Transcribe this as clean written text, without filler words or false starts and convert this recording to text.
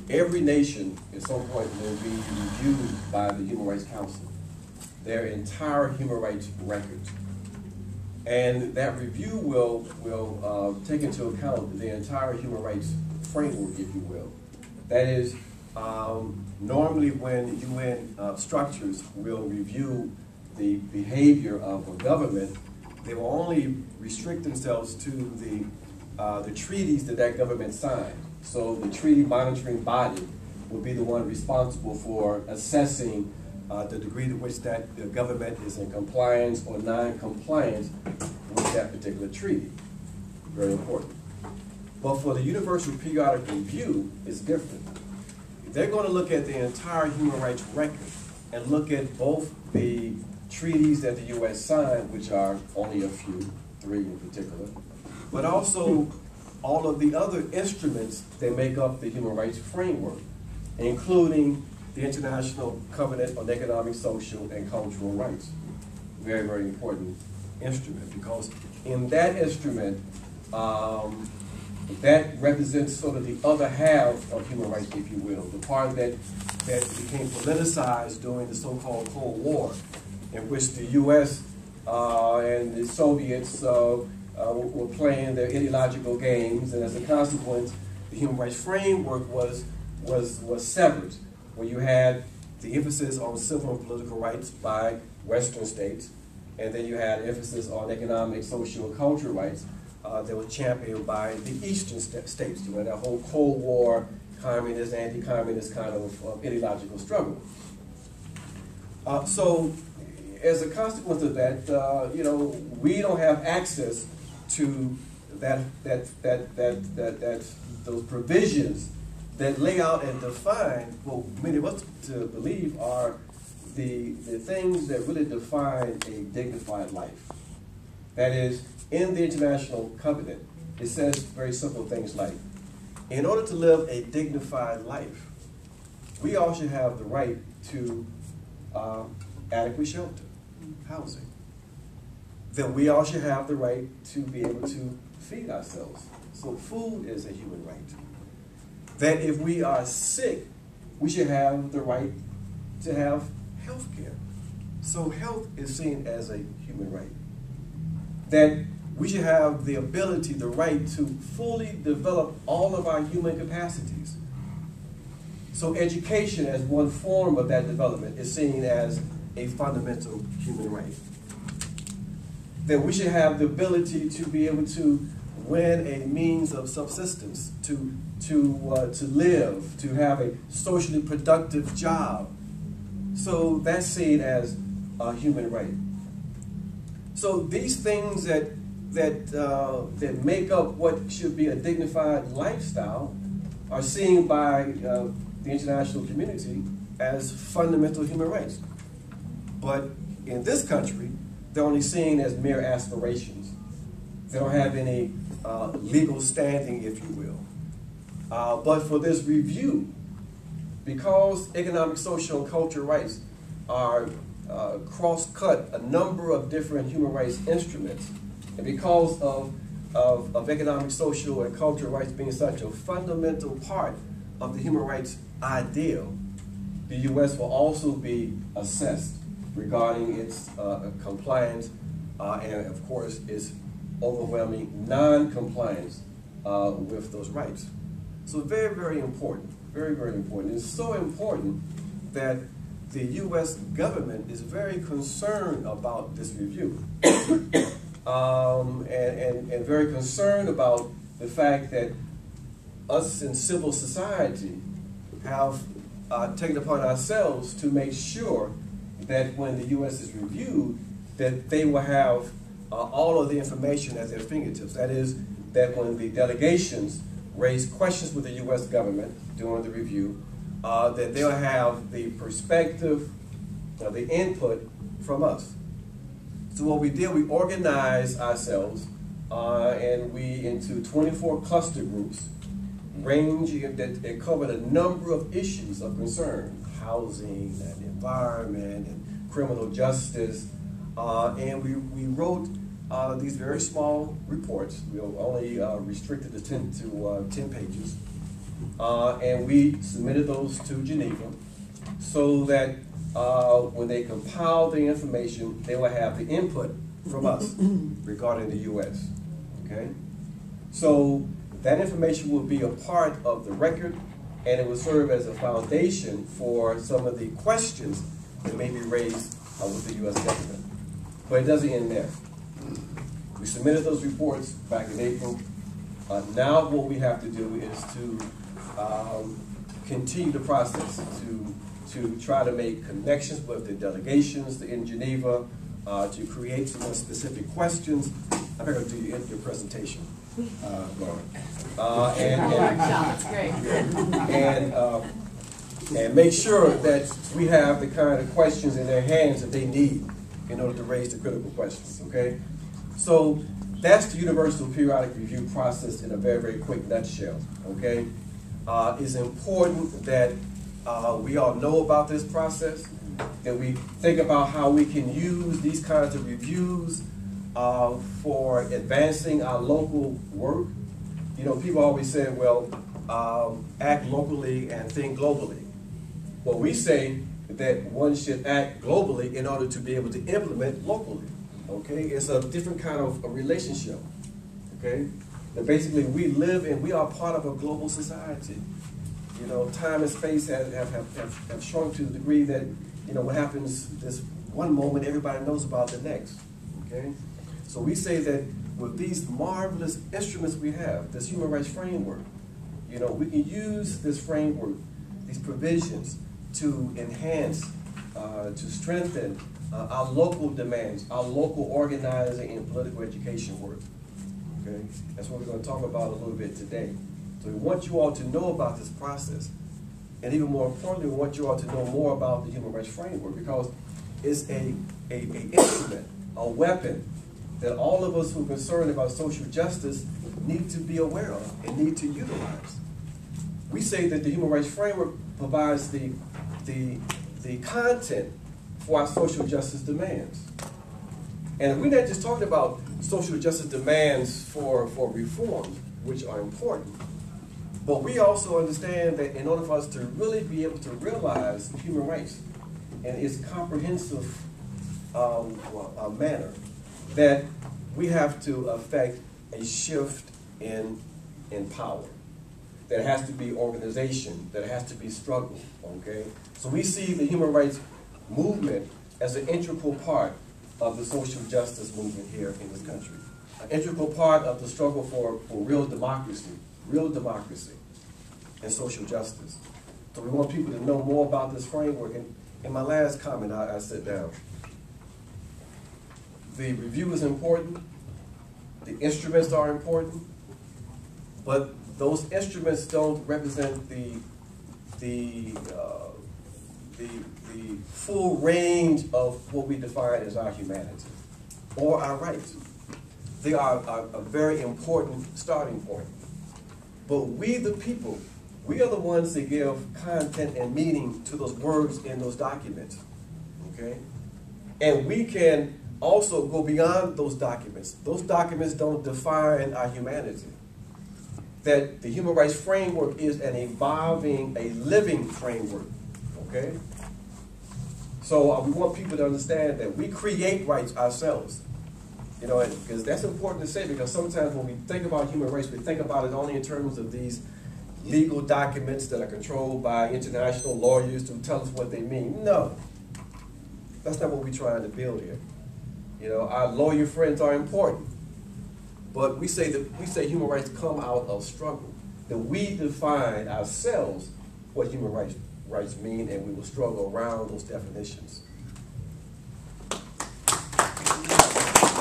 every nation at some point will be reviewed by the Human Rights Council, their entire human rights records. And that review will take into account the entire human rights framework, if you will. That is, normally when UN structures will review the behavior of a government, they will only restrict themselves to the treaties that government signed. So the treaty monitoring body will be the one responsible for assessing the degree to which that the government is in compliance or non-compliance with that particular treaty. Very important. But for the Universal Periodic Review, it's different. They're going to look at the entire human rights record and look at both the treaties that the U.S. signed, which are only a few, 3 in particular, but also all of the other instruments that make up the human rights framework, including the International Covenant on Economic, Social, and Cultural Rights. Very, very important instrument, because in that instrument, that represents sort of the other half of human rights, if you will, the part that became politicized during the so-called Cold War, in which the U.S. And the Soviets were playing their ideological games, and as a consequence, the human rights framework was severed, where you had the emphasis on civil and political rights by Western states, and then you had emphasis on economic, social, and cultural rights that was championed by the Eastern states. You had that whole Cold War, communist, anti-communist kind of ideological struggle. So, as a consequence of that, you know, we don't have access to those provisions that lay out and define what many of us to believe are the things that really define a dignified life. That is, in the International Covenant, it says very simple things like, in order to live a dignified life, we all should have the right to adequate shelter, housing. That we all should have the right to be able to feed ourselves. So food is a human right. That if we are sick, we should have the right to have health care. So health is seen as a human right. That we should have the ability, the right to fully develop all of our human capacities. So education as one form of that development is seen as a fundamental human right. That we should have the ability to be able to win a means of subsistence, to live, to have a socially productive job. So that's seen as a human right. So these things that make up what should be a dignified lifestyle are seen by the international community as fundamental human rights. But in this country, they're only seen as mere aspirations. They don't have any legal standing, if you will. But for this review, because economic, social, and cultural rights are cross-cut a number of different human rights instruments, and because of economic, social, and cultural rights being such a fundamental part of the human rights ideal, the U.S. will also be assessed regarding its compliance and, of course, its overwhelming non-compliance with those rights. So very, very important, very, very important. It's so important that the U.S. government is very concerned about this review and very concerned about the fact that us in civil society have taken upon ourselves to make sure that when the U.S. is reviewed, that they will have all of the information at their fingertips. That is, that when the delegations raise questions with the U.S. government during the review, that they'll have the perspective, the input from us. So what we did, we organized ourselves and we into 24 cluster groups, ranging that covered a number of issues of concern: housing and environment and criminal justice, and we wrote these very small reports. We were only restricted to 10 pages, and we submitted those to Geneva so that when they compile the information, they will have the input from us regarding the U.S. Okay? So that information will be a part of the record, and it will serve as a foundation for some of the questions that may be raised with the U.S. government. But it doesn't end there. We submitted those reports back in April. Now what we have to do is to continue the process, to try to make connections with the delegations in Geneva, to create some more specific questions. I'm not going to do your presentation, Laura. And make sure that we have the kind of questions in their hands that they need in order to raise the critical questions, okay? So that's the Universal Periodic Review process in a very, very quick nutshell, okay? It's important that we all know about this process, that we think about how we can use these kinds of reviews for advancing our local work. You know, people always say, well, act locally and think globally. Well, we say that one should act globally in order to be able to implement locally. Okay, it's a different kind of a relationship. Okay, that basically we live and we are part of a global society. You know, time and space have shrunk to the degree that, you know, what happens this one moment, everybody knows about the next. Okay, so we say that with these marvelous instruments we have, this human rights framework, you know, we can use this framework, these provisions, to enhance, to strengthen our local demands, our local organizing and political education work. Okay, that's what we're going to talk about a little bit today. So we want you all to know about this process, and even more importantly, we want you all to know more about the human rights framework, because it's a instrument, a weapon that all of us who are concerned about social justice need to be aware of and need to utilize. We say that the human rights framework provides the content for our social justice demands. And we're not just talking about social justice demands for reforms, which are important, but we also understand that in order for us to really be able to realize human rights in its comprehensive manner, that we have to affect a shift in power. There has to be organization, there has to be struggle, okay? So we see the human rights movement as an integral part of the social justice movement here in this country. An integral part of the struggle for real democracy and social justice. So we want people to know more about this framework. And in my last comment, I sit down. The review is important, the instruments are important, but those instruments don't represent the full range of what we define as our humanity or our rights. They are a very important starting point. But we, the people, we are the ones that give content and meaning to those words in those documents, okay? And we can also go beyond those documents. Those documents don't define our humanity. That the human rights framework is an evolving, a living framework, okay? So we want people to understand that we create rights ourselves. You know, because that's important to say, because sometimes when we think about human rights, we think about it only in terms of these legal documents that are controlled by international lawyers who tell us what they mean. No, that's not what we're trying to build here. You know, our lawyer friends are important, but we say human rights come out of struggle. That we define ourselves what human rights mean, and we will struggle around those definitions.